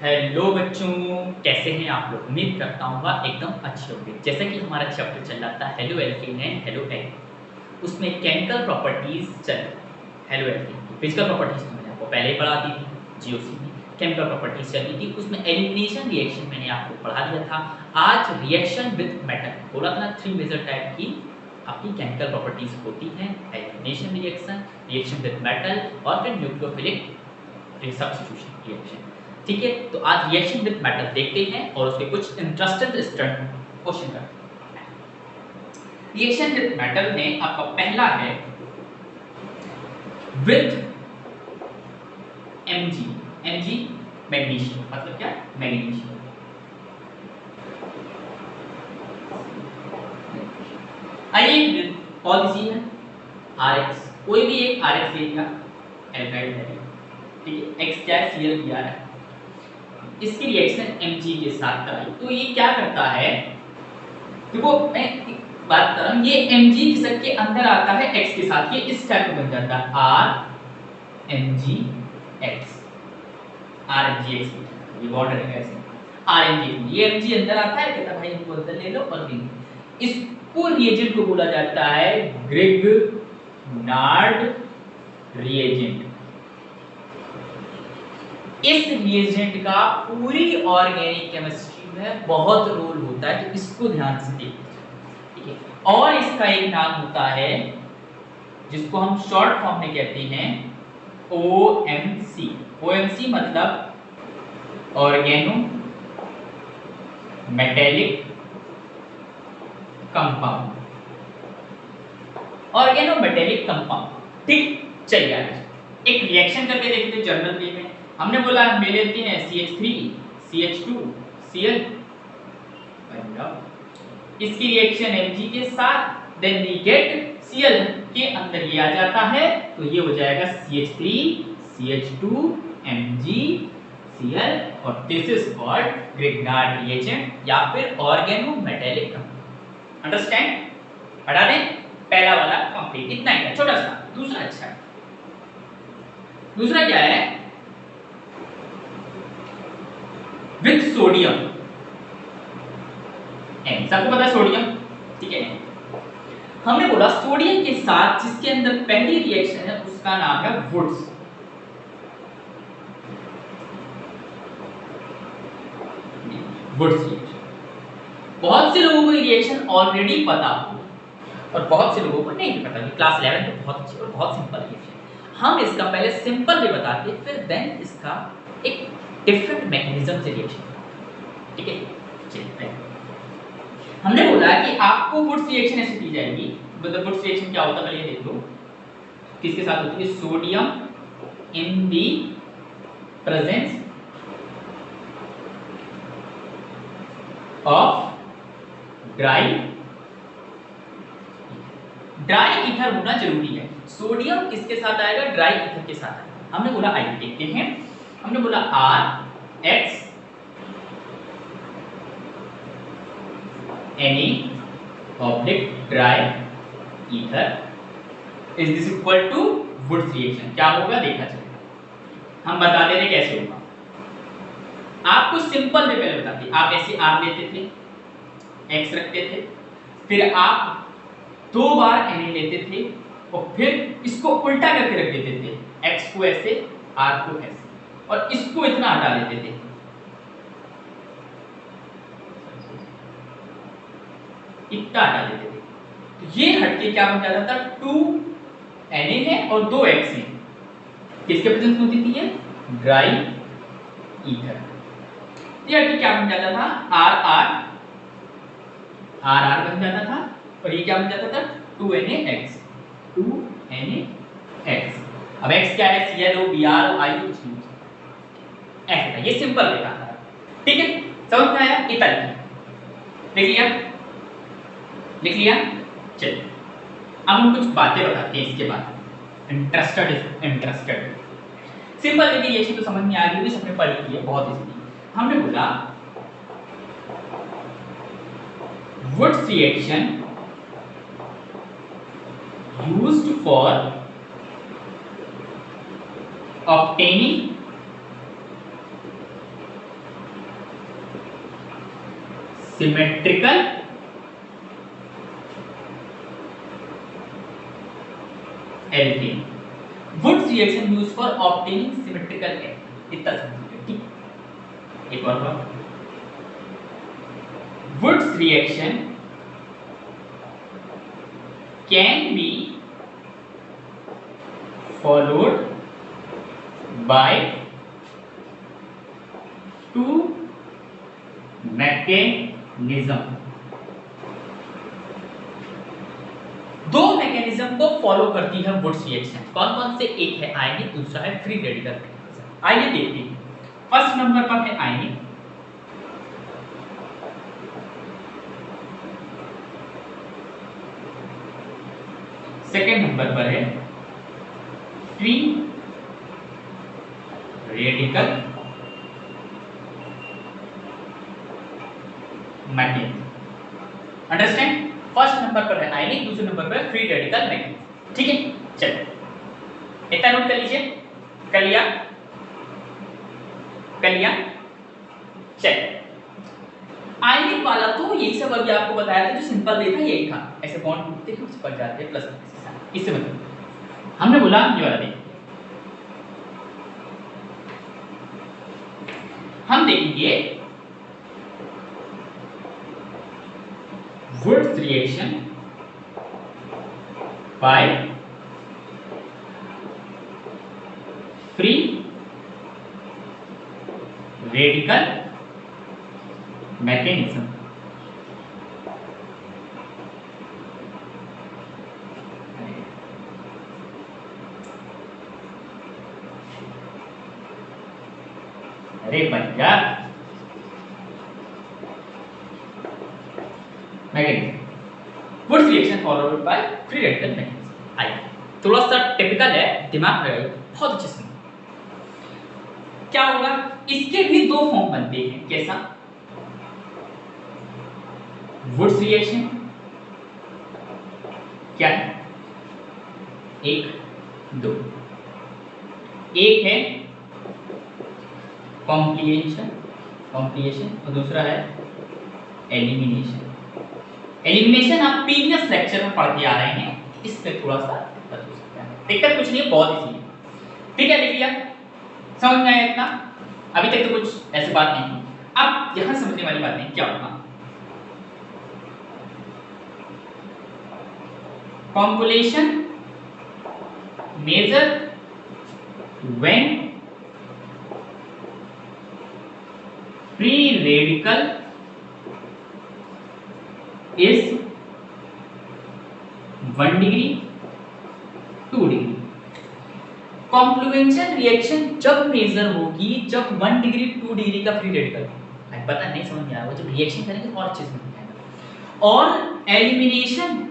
Hello बच्चों, कैसे हैं आप लोग। उम्मीद करता हूँ एकदम अच्छे होंगे। जैसा कि हमारा चैप्टर चल रहा था halo alkane and halo alkane, उसमें केमिकल प्रॉपर्टीज चल रही थी। हेलो एल्केन की फिजिकल प्रॉपर्टीज तो मैंने आपको पहले ही पढ़ा दी थी जीओसी में। केमिकल प्रॉपर्टीज चल रही थी, उसमें एलिमिनेशन रिएक्शन मैंने आपको पढ़ा दिया था। आज रिएक्शन विद मेटल बोला था ना, 3 मेजर टाइप की आपकी केमिकल प्रॉपर्टीज होती हैं। Elimination reaction, reaction with metal और फिर न्यूक्लियोफिलिक सब्स्टिट्यूशन रिएक्शन। ठीक है, तो आज रिएक्शन विद मेटल देखते हैं और उसके कुछ इंटरेस्टिंग क्वेश्चन करते हैं। रिएक्शन विद मेटल में आपका पहला है विद Mg। Mg मैग्नीशियम, मतलब क्या? मैग्नीशियम। आइए पॉलिसी है Rx, कोई भी एक Rx ले लिया, एल्काइल है, ठीक है। X क्या है? Cl है। इसकी रिएक्शन Mg के साथ कराई तो ये क्या करता है, देखो मैं बात कर रहा हूं, ये Mg खिसक के अंदर आता है X के साथ, ये इस टाइप में बन जाता है RMgX। RMgX ये बॉन्ड रहेगा ऐसे, RMgX। ये Mg अंदर आता है, कहता भाई इनको अंदर ले लो और ले लो। इसको रिएजेंट को बोला जाता है ग्रिग्नार्ड रिएजेंट। इस रिएजेंट का पूरी ऑर्गेनिक केमिस्ट्री में बहुत रोल होता है, तो इसको ध्यान से देखिए, ठीक है। और इसका एक नाम होता है जिसको हम शॉर्ट फॉर्म में कहते हैं OMC। OMC मतलब organo metallic compound. Organo metallic compound, ठीक। चलिए एक रिएक्शन करके देखते हैं जर्नल वे में। हमने बोला हम ले लेते हैं CH3 CH2 Cl, इसकी रिएक्शन Mg के साथ, देन वी गेट Cl के अंदर ये आ जाता है, तो ये हो जाएगा CH3 CH2 Mg Cl और this is called Grignard reagent या फिर ऑर्गेनो मेटेलिक कंपाउंड। अंडरस्टैंड? हटा दें पहला वाला कंप्लीट, इतना ही है, छोटा सा। दूसरा अच्छा है, दूसरा क्या है? With sodium. सबको पता है सोडियम, ठीक है। हमने बोला सोडियम के साथ जिसके अंदर पहली रिएक्शन है उसका नाम है वुड्स। Wurtz reaction. बहुत से लोगों को ये रिएक्शन ऑलरेडी पता हो और बहुत से लोगों को नहीं पता। क्लास 11 तो बहुत अच्छी और बहुत सिंपल रिएक्शन। हम इसका पहले सिंपल भी बताते, फिर देन इसका एक डिफरेंट मैकेनिज्म से रिएक्शन, ठीक है। चलिए, हमने बोला कि आपको वुड्स रिएक्शन ऐसे दी जाएगी। मतलब वुड्स रिएक्शन क्या होता है ये देख लो। किसके साथ होती है? Sodium in the presence of dry ether होना जरूरी है। सोडियम किसके साथ आएगा? ड्राई ईथर के साथ आएगा। हमने बोला आइए देखते हैं। हमने बोला RX any public dry ether is this equal to Woods reaction। क्या होगा देखा चलेगा, हम बता दे रहे कैसे होगा। आपको सिंपल वे पहले बताते, आप ऐसे R लेते थे, X रखते थे, फिर आप 2 बार Na लेते थे और फिर इसको उल्टा करके रख देते थे, X को ऐसे R को ऐसे, और इसको इतना हटा देते थे। इतना हटा देते थे, तो ये हटके क्या बन जाता था? 2 Na है और 2 X है। किसके प्रेजेंस में होती थी ये? Dry ether. ये हटके क्या बन जाता था? RR बन जाता था, और ये क्या बन जाता था? 2NaX। 2NaX। अब X क्या है? ClO Br I कुछ नहीं, ऐसा था। ये सिंपल लेता था, ठीक है। समझ में आया? इतना लिख लिया। चलिए अब हम कुछ बातें बताते हैं इसके बाद। इंटरेस्टेड सिंपल रिएक्शन तो समझ में आ गई, सबने पढ़ी है, बहुत इजीली। हमने बोला Wurtz reaction used for obtaining symmetrical alkane. Wurtz reaction used for obtaining symmetrical alkane. इतना समझिए, ठीक। एक और बात, Wurtz reaction can be followed by two mechanism. दो मैकेनिज्म को फॉलो करती है वुड्स रिएक्शन। कौन कौन से? एक है आयनिक, दूसरा है फ्री रेडिकल मैकेनिज्म। आइए देखते हैं। फर्स्ट नंबर पर है आयनिक, सेकेंड नंबर पर है free radical mechanism. Understand? First number पर है आयनिक, दूसरे नंबर पर फ्री रेडिकल मैकेनिज्म। ठीक है, चलो इतना नोट कर लीजिए। कर लिया? कर लिया? चलो, आयनिक वाला तो यही सब अभी आपको बताया था, जो सिंपल वे था यही था। ऐसे बॉन्ड टूटते हैं, उस पर जाते हैं प्लस के साथ। इससे मतलब हमने बोला ये वाला देख, हम देखेंगे Wurtz reaction by free radical mechanism. अरे भैया, mechanism, Wurtz reaction followed by free radical mechanism. आइए, थोड़ा सा टिपिकल है, दिमाग लगाइए, बहुत अच्छे से। क्या होगा? इसके भी दो फॉर्म बनते हैं। कैसा? वुड्स रिएक्शन क्या है? एक, दो। एक है कॉम्प्लिएशन, और दूसरा है एलिमिनेशन। एलिमिनेशन आप प्रीवियस लेक्चर में पढ़ के आ रहे हैं, इससे थोड़ा सा दिक्कत हो सकता है। दिक्कत कुछ नहीं है, बहुत इजी है। ठीक है, लिख लिया? समझ में आया इतना? अभी तक तो कुछ ऐसी बात नहीं थी। अब यहां समझने वाली बातें क्या होगा? Copulation major when free radical is 1 degree 2 degree. Complementation reaction जब मेजर होगी जब 1 डिग्री 2 डिग्री का फ्री रेडिकल है। पता नहीं समझ में आ रहा, जब रिएक्शन करेंगे और अच्छे से समझ में आएगा। और elimination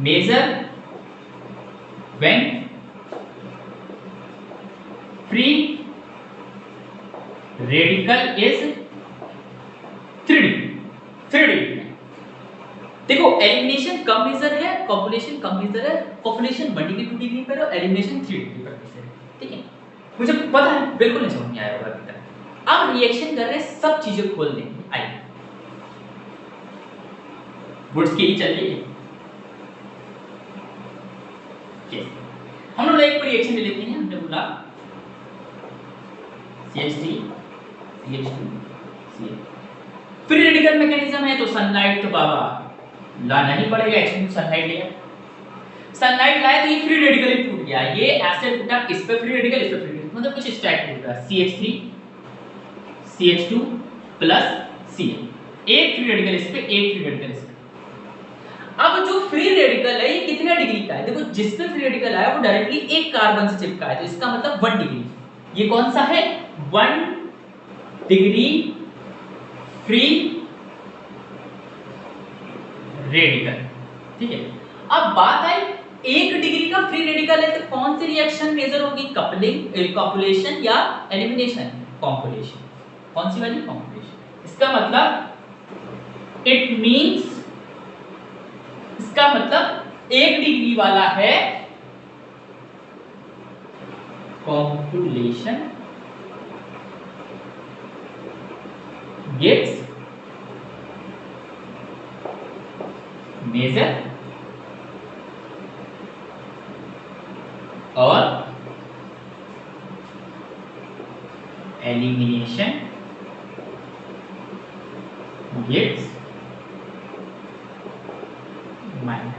measure when free radical is 3 degree. देखो, एलिमिनेशन कम मेजर है, कॉम्पुलेशन कम मेजर है। कॉम्पुलेशन 1 डिग्री 2 डिग्री पर और एलिमिनेशन 3 डिग्री पर मेजर है। ठीक है, मुझे पता है बिल्कुल नहीं समझ में आया होगा अभी तक। अब रिएक्शन कर रहे सब चीजें खोल देंगे। आइए, वुड्स की ही चल रही है। हम लोग एक रिएक्शन ले लेते हैं। हमने बोला CH3 CH2 CH। Free radical mechanism है तो सनलाइट तो बाबा लाना ही पड़ेगा। एक्चुअली सनलाइट लिया, सनलाइट लाया तो ये फ्री रेडिकल ही टूट गया। ये ऐसे टूटा, इस पे फ्री रेडिकल, इस पे फ्री रेडिकल, मतलब कुछ स्टैक टूट रहा है। CH3 CH2 प्लस Cl, एक फ्री रेडिकल इस पे, एक फ्री रेडिकल इस पे। अब जो फ्री रेडिकल है ये कितने डिग्री का है? देखो, जिस पे फ्री रेडिकल आया वो डायरेक्टली एक कार्बन से चिपका है, तो इसका मतलब 1 डिग्री। ये कौन सा है? 1 डिग्री फ्री रेडिकल। ठीक है, अब बात आई 1 डिग्री का फ्री रेडिकल है तो कौन सी रिएक्शन मेजर होगी? कपलिंग, कॉपुलेशन या एलिमिनेशन? कॉम्पुलेशन। कौन सी वाली? कॉम्पुलेशन। इसका मतलब इट मीन्स, इसका मतलब 1 डिग्री वाला है कॉपुलेशन गिव्स मेजर और elimination gives minor.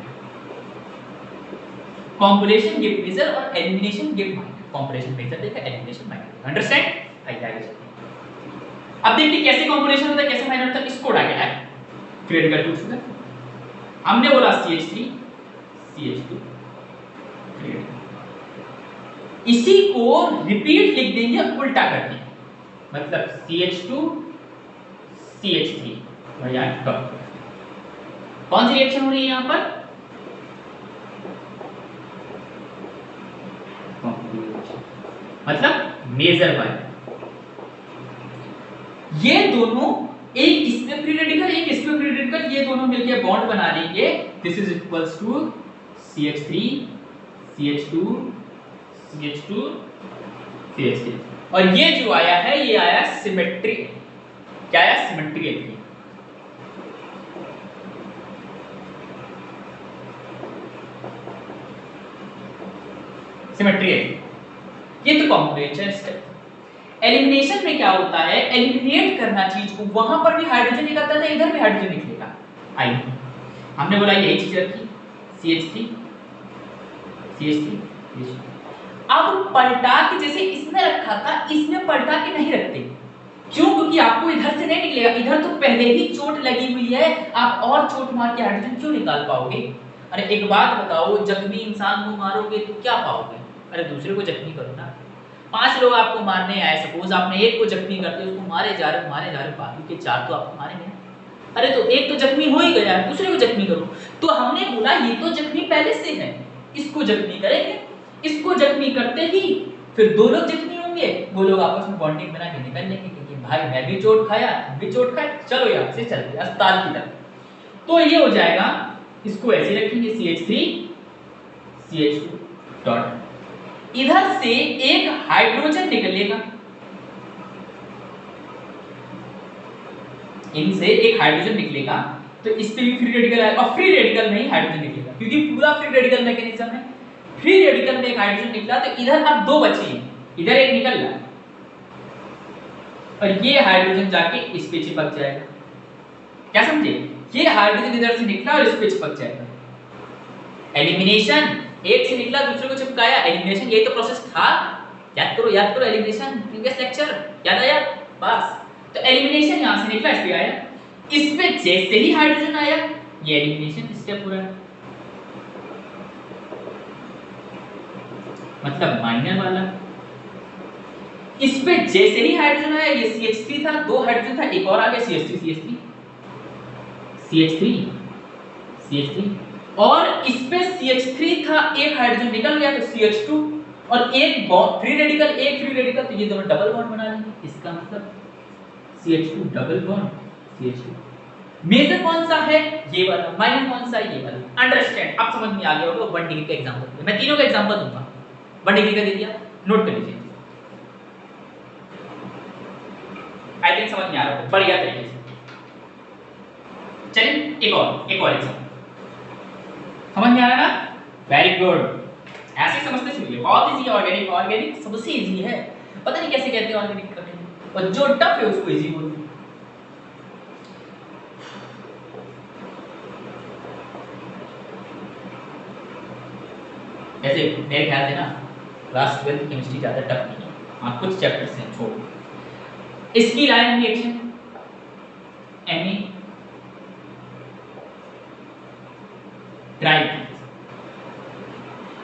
Copulation give major और elimination give minor. Copulation major देगा, एलिमिनेशन माइनर। अंडरस्टैंड? आइए अब देखिए कैसे कॉम्पुलेशन होता है, कैसे माइनर होता है। इसको उड़ा के है क्रिटिकल टू शुगर। हमने बोला CH3 CH2 क्रिएट, इसी को रिपीट लिख देंगे उल्टा करके, मतलब CH2 CH3। भैया कौन सी रिएक्शन हो रही है यहां पर? मतलब मेजर वाली। ये दोनों, एक इसमें फ्री रेडिकल एक इसमें फ्री रेडिकल, ये दोनों मिलकर बॉन्ड बना देंगे। This is equals to CH3 CH2 CH2 CH3। और ये जो आया है ये आया सिमेट्री। क्या आया? सिमेट्री। सिमेट्री। ये तो कॉम्बिनेशन स्टेप। एलिमिनेशन में क्या होता है? एलिमिनेट करना चीज को, वहां पर भी हाइड्रोजन निकलता था, इधर भी हाइड्रोजन निकलेगा। आइए हमने बोला यही चीज रखी CH3 CH3। अब पलटा के जैसे इसमें रखा था, इसमें पलटा के नहीं रखते। क्यों? क्योंकि आपको इधर से नहीं निकलेगा, इधर तो पहले ही चोट लगी हुई है, आप और चोट मार के हाइड्रोजन क्यों निकाल पाओगे? अरे एक बात बताओ, जख्मी इंसान को मारोगे तो क्या पाओगे? अरे दूसरे को जख्मी करो ना। 5 लोग आपको मारने आए, सपोज आपने एक को जख्मी करते, उसको मारे जा रहे, बाकी के 4 तो आपको मारेंगे। अरे तो एक तो जख्मी हो ही गया, दूसरे को जख्मी करो। तो हमने बोला ये तो जख्मी पहले से है, इसको जख्मी करेंगे। इसको जख्मी करते ही फिर 2 लोग जख्मी होंगे, वो लोग आपस में बॉन्डिंग बना के निकल लेंगे, क्योंकि भाई मैं भी चोट खाया, तुम भी चोट खाए, चलो यहाँ से चलते हैं अस्पताल की तरफ। तो ये हो जाएगा, इसको ऐसे रखेंगे CH3 CH2 डॉट, इधर से एक हाइड्रोजन निकलेगा, इनसे एक हाइड्रोजन निकलेगा, तो इस पे भी फ्री रेडिकल आएगा और फ्री रेडिकल में ही हाइड्रोजन निकलेगा, क्योंकि पूरा फ्री रेडिकल मैकेनिज्म है। फ्री रेडिकल में एक हाइड्रोजन निकला तो इधर अब 2 बचे हैं, इधर एक निकल रहा है और ये हाइड्रोजन जाके इस पे चिपक जाएगा। क्या समझे? ये हाइड्रोजन इधर से निकला और इस पे चिपक जाएगा। एलिमिनेशन, एक से निकला दूसरे को चिपकाया, एलिमिनेशन। यही तो प्रोसेस था, याद करो एलिमिनेशन, प्रीवियस लेक्चर याद आया? बस तो एलिमिनेशन यहां से निकला, इस पे आया, इस पे जैसे ही हाइड्रोजन आया ये एलिमिनेशन स्टेप पूरा, मतलब माइनर वाला। इस पे जैसे ही हाइड्रोजन आया, ये CH3 था, 2 हाइड्रोजन था, एक और आ गया CH3 CH3 CH3, और इस पे CH3 था, एक हाइड्रोजन निकल गया तो CH2, और एक बॉन्ड फ्री रेडिकल, एक फ्री रेडिकल, तो ये दोनों डबल बॉन्ड बना लेंगे। इसका मतलब CH2 double bond CH2। Major कौन सा है? ये वाला। माइनर कौन सा है? ये वाला। अंडरस्टैंड? अब समझ में आ गया होगा। 1 डिग्री का एग्जांपल, मैं तीनों का एग्जांपल दूंगा। 1 डिग्री का दे दिया, नोट कर लीजिए। आई थिंक समझ में आ रहा होगा बढ़िया तरीके से। चलिए एक और एग्जांपल। समझ में आ रहा है ना? Very good. ऐसे समझते चलिए, बहुत इजी है। ऑर्गेनिक सबसे इजी है, पता नहीं कैसे कहते हैं ऑर्गेनिक करने, और जो टफ है उसको इजी बोलते हैं। जैसे मेरे ख्याल से ना क्लास 12 केमिस्ट्री ज्यादा टफ नहीं है, हाँ कुछ चैप्टर्स हैं छोड़। इसकी लाइन रिएक्शन Na ड्राई,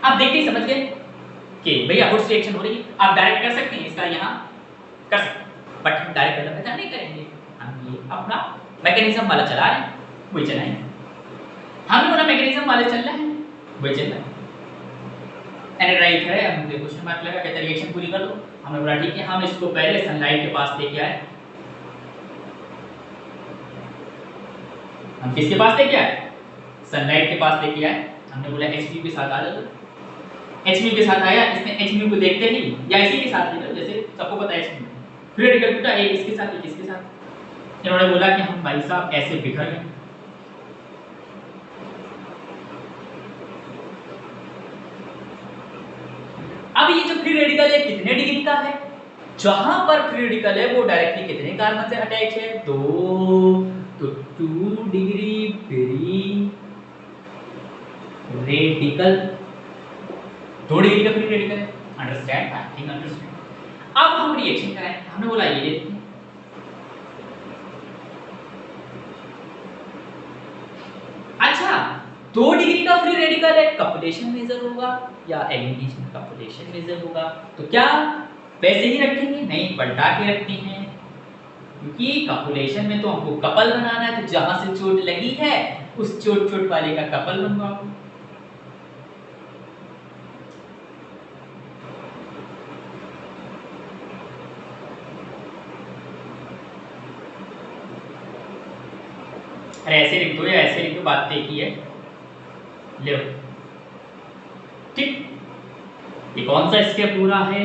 आप देखते ही समझ गए कि भैया वुड्स रिएक्शन हो रही है। आप डायरेक्ट कर सकते हैं इसका, यहाँ कर सकते हैं, बट हम डायरेक्ट करना पता नहीं करेंगे, हम ये अपना मैकेनिज्म वाला चला रहे हैं, वही चलाएंगे। हमने बोला मैकेनिज्म वाले चल रहा है, वही चल रहा है। एनराइट है, हमने क्वेश्चन मार्क लगा, कहता रिएक्शन पूरी कर दो। हमने बोला ठीक है, हम इसको पहले सनलाइट के पास लेके आए, हम किसके पास लेके आए? सनलाइट के पास लेके आए। हमने बोला hν के साथ आ जाओ, hν के साथ आया। इसने hν को देखते ही या इसी के साथ ले लो, जैसे सबको पता है hν फ्री रेडिकल टूटा, एक इसके साथ एक इसके साथ। इन्होंने बोला कि हम भाई साहब ऐसे बिखर गए। अब ये जो फ्री रेडिकल है कितने डिग्री का है? जहां पर फ्री रेडिकल है वो डायरेक्टली कितने कार्बन से अटैच है? 2, तो 2 डिग्री फ्री रेडिकल, 2 डिग्री का फ्री रेडिकल है। अंडरस्टैंड? I think understand. अब हम रिएक्शन कराएं। हमने बोला ये देखते हैं, अच्छा 2 डिग्री का फ्री रेडिकल है, कपलेशन मेजर होगा या एलिमिनेशन कपलेशन मेजर होगा? तो क्या वैसे ही रखेंगे? नहीं, पलटा के रखते हैं, क्योंकि कपलेशन में तो हमको कपल बनाना है। तो जहां से चोट लगी है उस चोट वाले का कपल बनवाओ। अरे ऐसे लिख दो या ऐसे लिख दो, बात एक ही है। लो ठीक, ये कौन सा स्टेप पूरा है?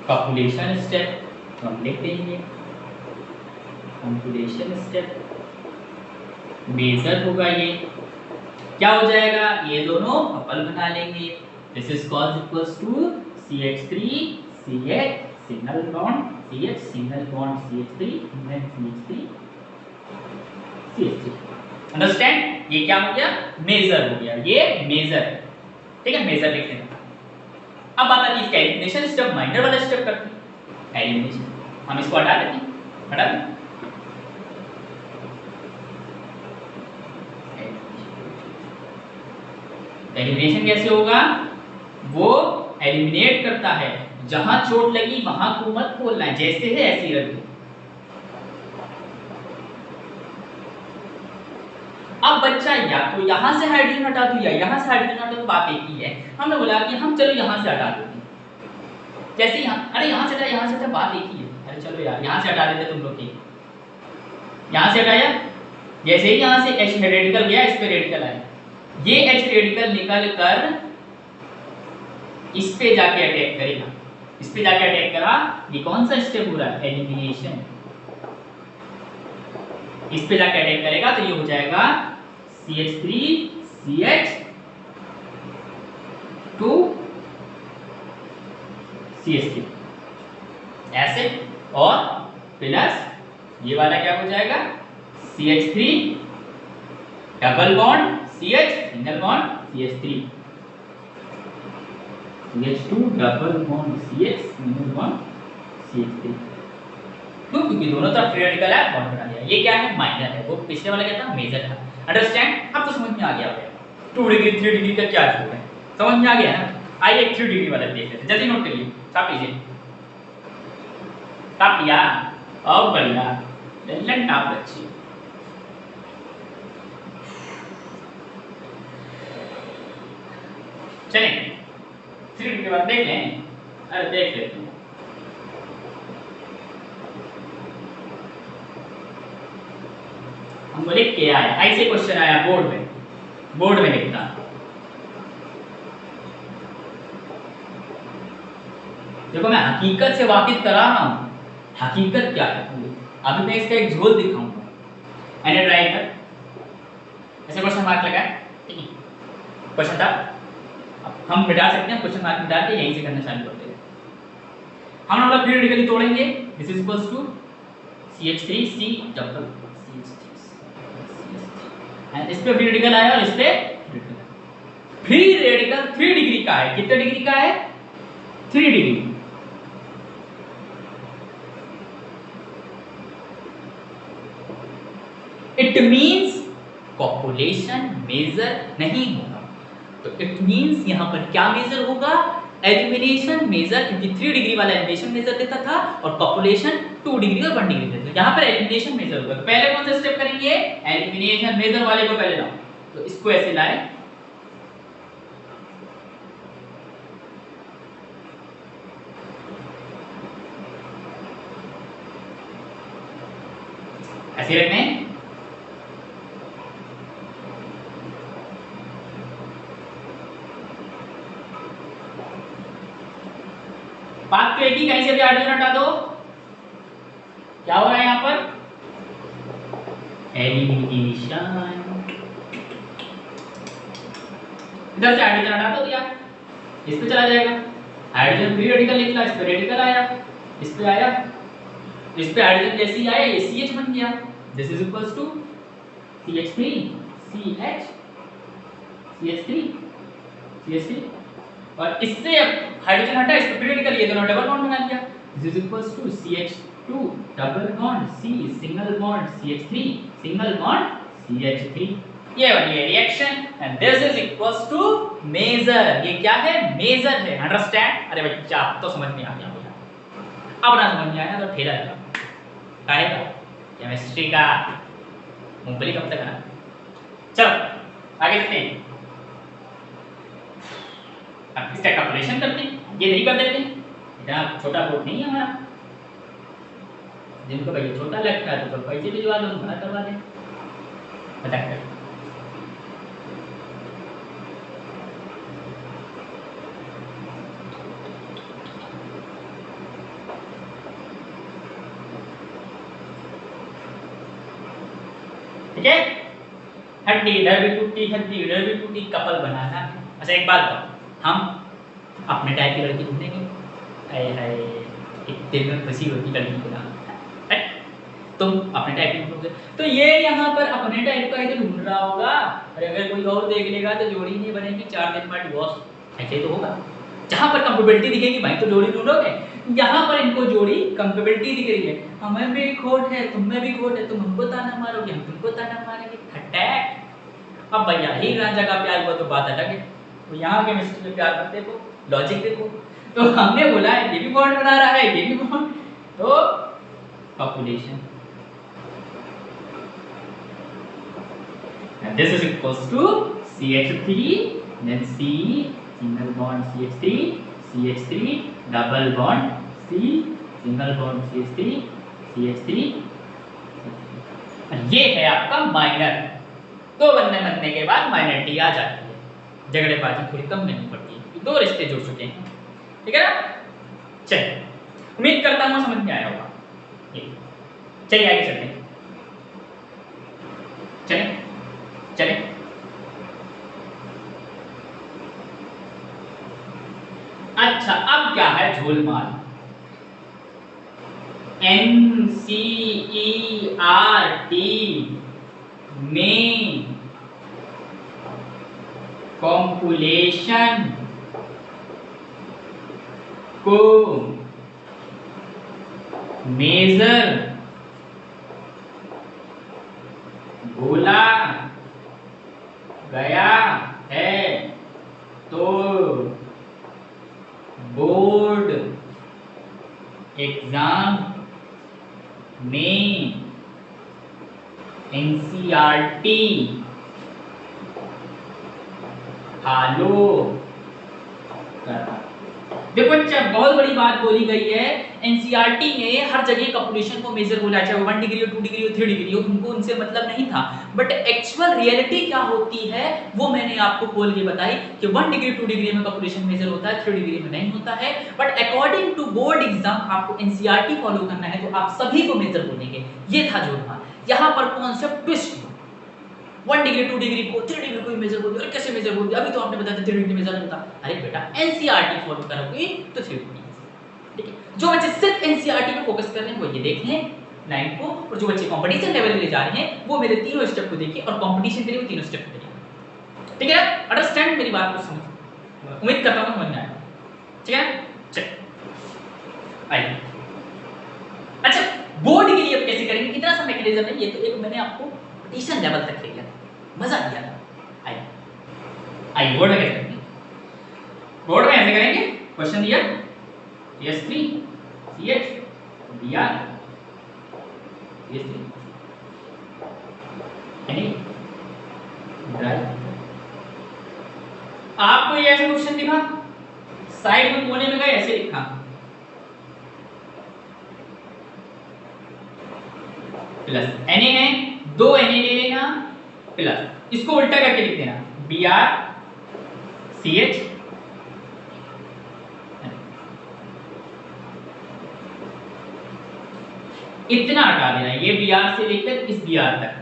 Copulation step. तो हम लिख देंगे कॉपुलेशन स्टेप, मेजर होगा ये। क्या हो जाएगा? ये दोनों कपल बना लेंगे। This is called equals to CH3 CH single bond CH single bond CH3 then CH3 CH3। Understand? ये क्या हो गया? मेजर हो गया, ये मेजर है। ठीक है, मेजर लिख लेना। अब बात आती है इसका एलिमिनेशन स्टेप, माइनर वाला स्टेप करते हैं। एलिमिनेशन हम इसको हटा देते हैं, हटा दें। एलिमिनेशन कैसे होगा? वो एलिमिनेट करता है, जहां चोट लगी वहां को मत खोलना है, जैसे है ऐसे ही रख दो। अब बच्चा या तो यहां से हाइड्रोजन हटा दो या यहां से हाइड्रोजन हटा दो, बात एक ही है। हमने बोला कि हम चलो यहां से हटा देते हैं। जैसे यहां, अरे यहां से हटा, यहां से हटा, बात एक ही है। अरे चलो यार यहां से हटा देते तुम लोग के, यहां से हटाया, जैसे ही यहां से H रेडिकल गया, इस पे रेडिकल आया, ये H रेडिकल निकल कर इस पे जाके अटैक करेगा। इस पे जाके अटैक करा, ये कौन सा स्टेप हो रहा है? एलिमिनेशन। इस पे जाके अटैक करेगा तो ये हो जाएगा CH3 CH 2 CH3 ऐसे, और प्लस ये वाला क्या हो जाएगा? CH3 double bond CH single bond CH3 CH2 double bond CH single bond CH3। क्यों? क्योंकि दोनों तरफ फ्री रेडिकल है, बॉन्ड बना दिया। ये क्या है? माइनर है। वो पिछले वाला क्या था? मेजर था। अंडरस्टैंड? अब तो समझ में आ गया होगा 2 डिग्री 3 डिग्री का क्या जोड़ है, समझ में आ गया ना? आइए 3 डिग्री वाला देख लेते हैं, जल्दी नोट करिए, छाप लीजिए। छाप लिया? और बढ़िया, लल्लन टाप बच्ची। चलें 3 डिग्री के बाद देख लें। अरे देख लेते हैं। हमको लिख के आया, ऐसे क्वेश्चन आया बोर्ड में लिखना। देखो मैं हकीकत से वाकिफ करा रहा हूं, हकीकत क्या है पूरी। अभी मैं इसका एक झोल दिखाऊंगा। एंड ट्राई कर, ऐसे क्वेश्चन मार्क लगाए, ठीक है? क्वेश्चन था, हम मिटा सकते हैं, क्वेश्चन मार्क मिटा के यहीं से करना चालू करते हैं। हम लोग फ्री रेडिकली तोड़ेंगे। This is equals to CH3 C double इस पे फ्री रेडिकल आया और इस पे फ्री रेडिकल 3 डिग्री का है। कितने डिग्री का है? 3 degree. It means population major नहीं होगा, तो इट मींस यहां पर क्या मेजर होगा? एलिमिनेशन मेजर, क्योंकि 3 डिग्री वाला एलिमिनेशन मेजर देता था और पॉपुलेशन 2 डिग्री और 1 डिग्री देता था। यहां पर एलिमिनेशन मेजर होगा। तो पहले कौन सा स्टेप करेंगे? एलिमिनेशन मेजर वाले को पहले लाओ, तो इसको ऐसे लाए, ऐसे रखने, पाथ तो एक ही, कहीं से भी हाइड्रोजन हटा दो क्या हो रहा है यहाँ पर? एलिमिनेशन। इधर से हाइड्रोजन हटा दो दिया, इस पे चला जाएगा, हाइड्रोजन फ्री रेडिकल निकला, इस पे रेडिकल आया, इस पे आया, इस पे हाइड्रोजन जैसे ही आया ये CH बन गया। This is equals to CH3 CH3 और इससे अब हाइड्रोजन हटा, इस पे फ्री रेडिकल, ये दोनों डबल बॉन्ड बना लिया। This is equals to CH2 double bond C single bond CH3 single bond CH3। ये वाली है reaction and this is equals to major. ये क्या है? मेजर है। अंडरस्टैंड? अरे बच्चा अब तो समझ में आ गया मुझे, अब ना समझ में आया तो ठेला लगा काहे का केमिस्ट्री का मूंगफली कब तक आना। चलो आगे चलते हैं, अब इसका कैलकुलेशन करते हैं। ये नहीं कर देते, इतना छोटा बोर्ड नहीं है हमारा, जिनको भाई छोटा लगता है तो पैसे भिजवा दो, बड़ा करवा दें। बताइए ठीक है, हड्डी इधर भी टूटी, हड्डी इधर भी टूटी, कपल बनाना। अच्छा एक बात बताओ, हम अपने टाइप की लड़की ढूंढेंगे, हाय हाय इतने में खुशी होती लड़की को ना, तुम अपने टाइप की ढूंढोगे तो ये यहाँ पर अपने टाइप का इधर ढूंढ रहा होगा, और अगर कोई और देख लेगा तो जोड़ी नहीं बनेगी, 4 दिन बाद डिवोर्स, ऐसे तो होगा। जहाँ पर कंपेबिलिटी दिखेगी भाई तो जोड़ी ढूंढोगे, यहाँ पर इनको जोड़ी कंपेबिलिटी दिख रही है, हमें भी खोट है, तुम में भी खोट है, तुम हमको ताना मारोगे, हम तुमको ताना मारेंगे, अटैक। अब भैया ही जगह प्यार हुआ तो बात अलग है, तो यहाँ के मिस्टर में प्यार मत देखो, लॉजिक देखो। तो हमने बोला है ये भी बॉन्ड बना रहा है, ये भी बॉन्ड, तो population and this is equals to CH3 then C single bond CH3 CH3 double bond C single bond CH3 CH3 ये है आपका माइनर। दो बनने के बाद माइनरिटी आ जाती है, झगड़ेबाजी थोड़ी कम करनी पड़ती है क्योंकि 2 रिश्ते जुड़ चुके हैं, ठीक है ना। चलिए उम्मीद करता हूँ समझ में आया होगा। चलिए आगे चलते हैं, चलिए चले अच्छा अब क्या है झोलमाल, NCERT में कॉम्पुलेशन को मेजर बोला गया है तो बोर्ड एग्जाम में NCERT फॉलो करना। देखो बच्चा बहुत बड़ी बात बोली गई है, NCERT ने हर जगह पॉपुलेशन को मेजर बोला, चाहे 1 डिग्री हो 2 डिग्री हो 3 डिग्री हो, उनको उनसे मतलब नहीं था, बट एक्चुअल रियलिटी क्या होती है वो मैंने आपको खोल के बताई कि 1 डिग्री 2 डिग्री में पॉपुलेशन मेजर होता है, 3 डिग्री में नहीं होता है। But according to board exam आपको NCERT फॉलो करना है तो आप सभी को मेजर बोलेंगे, ये था जोड़ना। यहाँ पर कॉन्सेप्ट ट्विस्ट, 1 डिग्री 2 डिग्री को 3 डिग्री को मेजर बोल दिया, और कैसे मेजर बोल दिया, अभी तो आपने बताया 3 डिग्री मेजर नहीं होता। अरे बेटा NCERT फॉलो करोगे तो 3 डिग्री, ठीक है। जो बच्चे सिर्फ NCERT पे फोकस कर रहे हैं वो ये देखें लाइन को, और जो बच्चे कंपटीशन लेवल के लिए जा रहे हैं वो मेरे तीनों स्टेप को देखिए और कंपटीशन के लिए वो तीनों स्टेप को देखिए, ठीक है। अंडरस्टैंड मेरी बात को समझ, उम्मीद करता हूं समझ में आया, ठीक है। चल आइए, अच्छा बोर्ड के लिए अब कैसे करेंगे, कितना सा मैकेनिज्म है, ये तो एक मैंने आपको कंपटीशन लेवल तक ले गया, मजा दिया था। आइए बोर्ड में कैसे करेंगे, बोर्ड में ऐसे करेंगे, क्वेश्चन दिया CH3 CH Br CH3 dry. आपको ये ऐसे क्वेश्चन दिखा, साइड में कोने में गए ऐसे लिखा, प्लस Na है, 2 Na ले लेना, प्लस इसको उल्टा करके लिख देना Br CH इतना हटा देना, ये Br से लेकर इस Br तक,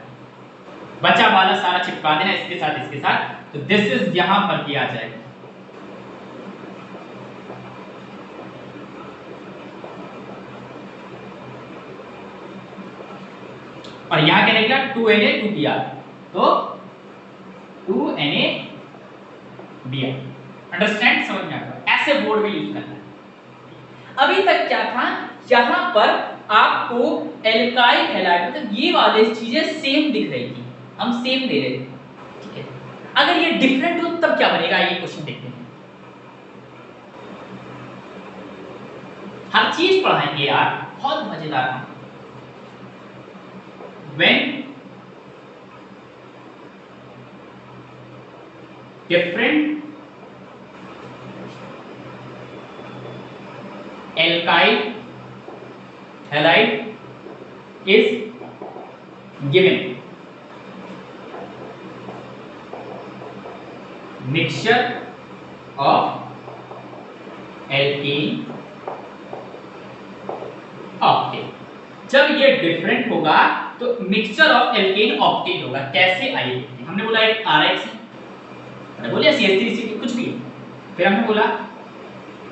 बचा वाला सारा चिपका देना इसके साथ इसके साथ, तो दिस इज यहां पर भी आ जाएगा। और यहां क्या रहेगा 2Na 2Br, तो 2Na Br। अंडरस्टैंड, समझ में आता है? ऐसे बोर्ड भी यूज करना है। अभी तक क्या था, यहां पर आपको एल्काइल हैलाइड मतलब ये वाली चीजें सेम दिख रही थी, हम सेम दे रहे थे, ठीक है। अगर ये डिफरेंट हो तब क्या बनेगा, ये क्वेश्चन देखते हैं। हर चीज पढ़ाएंगे यार, बहुत मजेदार है। When different alkyl halide is given, mixture of alkene octane। जब ये डिफरेंट होगा तो मिक्सचर ऑफ एल्केन ऑक्टेन होगा। कैसे आइए, हमने बोला एक Rx है, हमने बोला CH3 कुछ भी है, फिर हमने बोला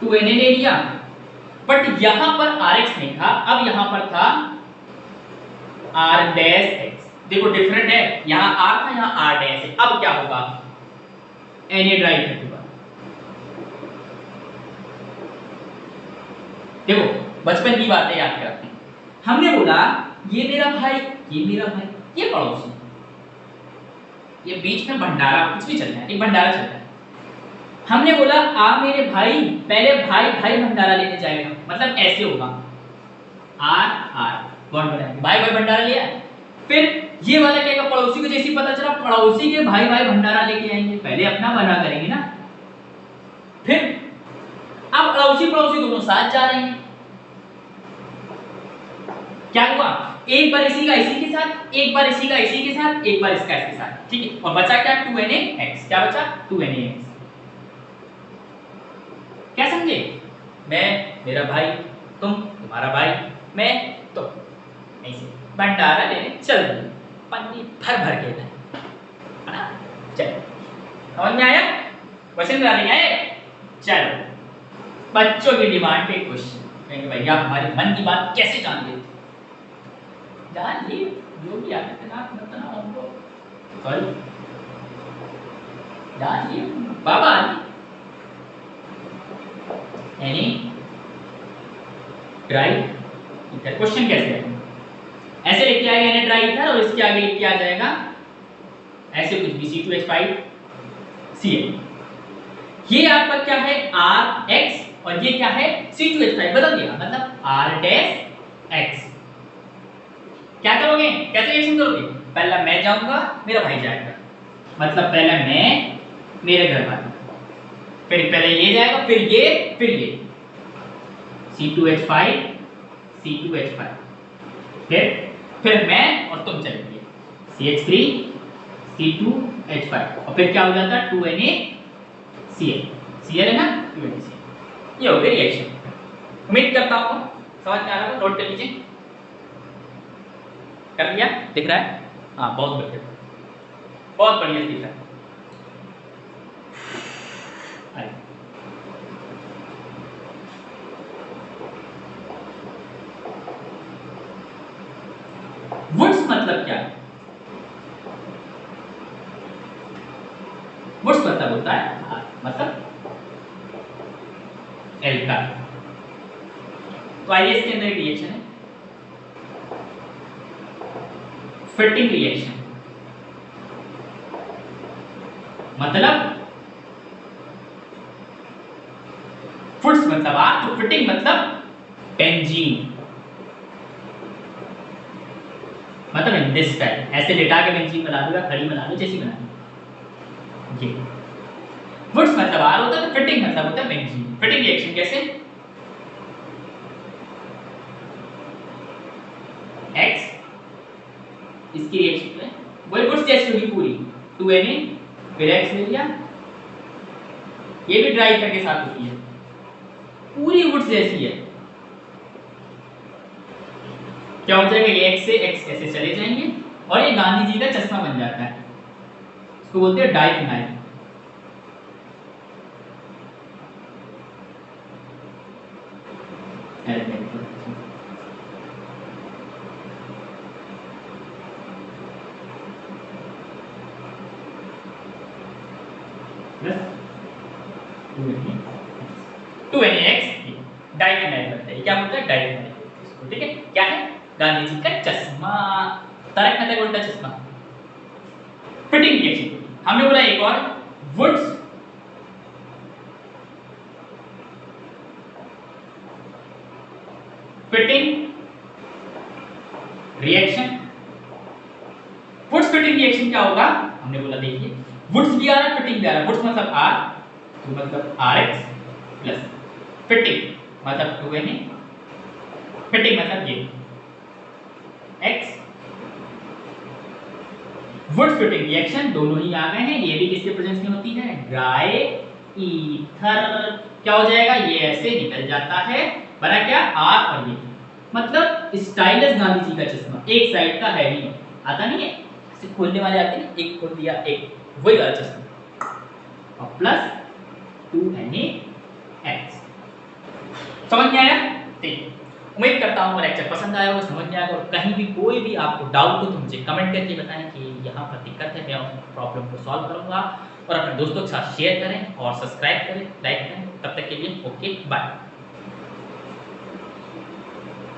2Na ले लिया, बट यहां पर Rx नहीं था, अब यहां पर था R-X। देखो डिफरेंट है, यहां R था, यहां R- है। अब क्या होगा, Na ड्राइव होगा। देखो बचपन की बातें याद करते हैं, हमने बोला ये मेरा भाई, ये मेरा भाई, ये पड़ोसी, ये बीच में भंडारा कुछ भी चल रहा है, एक भंडारा चल रहा है। हमने बोला आ मेरे भाई, पहले भाई भाई भंडारा लेने जाएगा, मतलब ऐसे होगा आर आर बॉन्ड बनाएंगे, भाई भाई भंडारा लिया। फिर ये वाला क्या होगा, पड़ोसी को जैसे पता चला पड़ोसी के भाई भाई भंडारा लेके आएंगे, पहले अपना बना करेंगे ना। फिर अब पड़ोसी पड़ोसी दोनों साथ जा रहे हैं, क्या हुआ, एक बार इसी का इसी के साथ, एक बार इसी का इसी के साथ, एक बार इसका इसके साथ, ठीक है। और बचा क्या 2NaX, क्या बचा 2NaX। क्या समझे, मैं मेरा भाई, तुम तुम्हारा भाई, मैं तो ऐसे भंडारा लेने चल रही, पन्नी भर भर के है ना। चलो समझ में आया, क्वेश्चन करा देंगे। चलो बच्चों की डिमांड पे क्वेश्चन, कहेंगे भैया हमारे मन की बात कैसे जान लेते, जान ली जो भी आदित्यनाथ नतना उनको कल जान ली बाबा एनी ड्राई। क्वेश्चन कैसे है, ऐसे लिख के आएगा एनी ड्राई इधर और इसके आगे लिख के आ जाएगा ऐसे कुछ भी C2H5Cl। ये आपका क्या है Rx और ये क्या है C2H5, बदल दिया मतलब R-X। क्या करोगे, कैसे रिएक्शन करोगे, पहला मैं जाऊंगा मेरा भाई जाएगा, मतलब पहला मैं मेरे घर वाला, फिर पहले ये जाएगा फिर ये C2H5 C2H5, फिर मैं और तुम चलेंगे CH3 C2H5 और फिर क्या हो जाता है 2NaCl, Cl है ना 2NaCl। ये हो गया रिएक्शन। उम्मीद करता हूं समझ में आ रहा है, नोट कर लीजिए। कर लिया, दिख रहा है, हाँ बहुत बढ़िया, बहुत बढ़िया दिख रहा है। वुड्स मतलब क्या है, वुड्स मतलब होता है मतलब एल्काइल। तो आइए इसके अंदर एक रिएक्शन है फिटिंग रिएक्शन, मतलब फुट्स मतलब आर, तो फिटिंग मतलब बेंजीन, मतलब इन दिस टाइप ऐसे लेटा के बेंजीन बना दूंगा, खड़ी बना लो जैसी बना लो। ये फुट्स मतलब आर होता है, तो फिटिंग मतलब होता है बेंजीन। फिटिंग रिएक्शन कैसे, एक्स इसकी रिएक्शन है वही वुड्स जैसी होगी पूरी, 2Na फिर X ले लिया, ये भी ड्राई करके साथ होती है, पूरी वुड्स जैसी है। क्या हो जाएगा, ये x से x ऐसे चले जाएंगे और ये गांधी जी का चश्मा बन जाता है, इसको बोलते हैं diphenyl. Two N X diphenyl बनता है। क्या बोलता है, डाइफिनाइल। ठीक है, क्या है, गांधी जी का चश्मा, तारक मेहता का उल्टा चश्मा। फिटिंग रिएक्शन हमने बोला, एक और Wurtz Fittig reaction. Wurtz Fittig reaction क्या होगा, हमने बोला देखिए, वुड्स भी आ रहा है, फिटिंग भी आ रहा है। वुड्स मतलब आर, तो मतलब आर एक्स प्लस फिटिंग मतलब 2na, फिटिंग मतलब ये x। वुड फिटिंग रिएक्शन दोनों ही आ गए हैं, ये भी किसके प्रेजेंस में होती है, ड्राई ईथर। क्या हो जाएगा, ये ऐसे निकल जाता है, बना क्या, आर और ये, मतलब स्टाइलस गांधी जी का चश्मा, एक साइड का है नहीं, आता नहीं है, ऐसे खोलने वाले आते हैं, एक खोल दिया, एक वही वाला चश्मा, और प्लस 2nax। समझ में आया, ठीक। उम्मीद करता हूँ लेक्चर पसंद आया हो, समझ में आया हो। कहीं भी कोई भी आपको डाउट हो तो मुझे कमेंट करके बताएं कि यहाँ पर दिक्कत है, मैं उस प्रॉब्लम को सॉल्व करूँगा। और अपने दोस्तों के साथ शेयर करें और सब्सक्राइब करें, लाइक करें। तब तक के लिए ओके, बाय।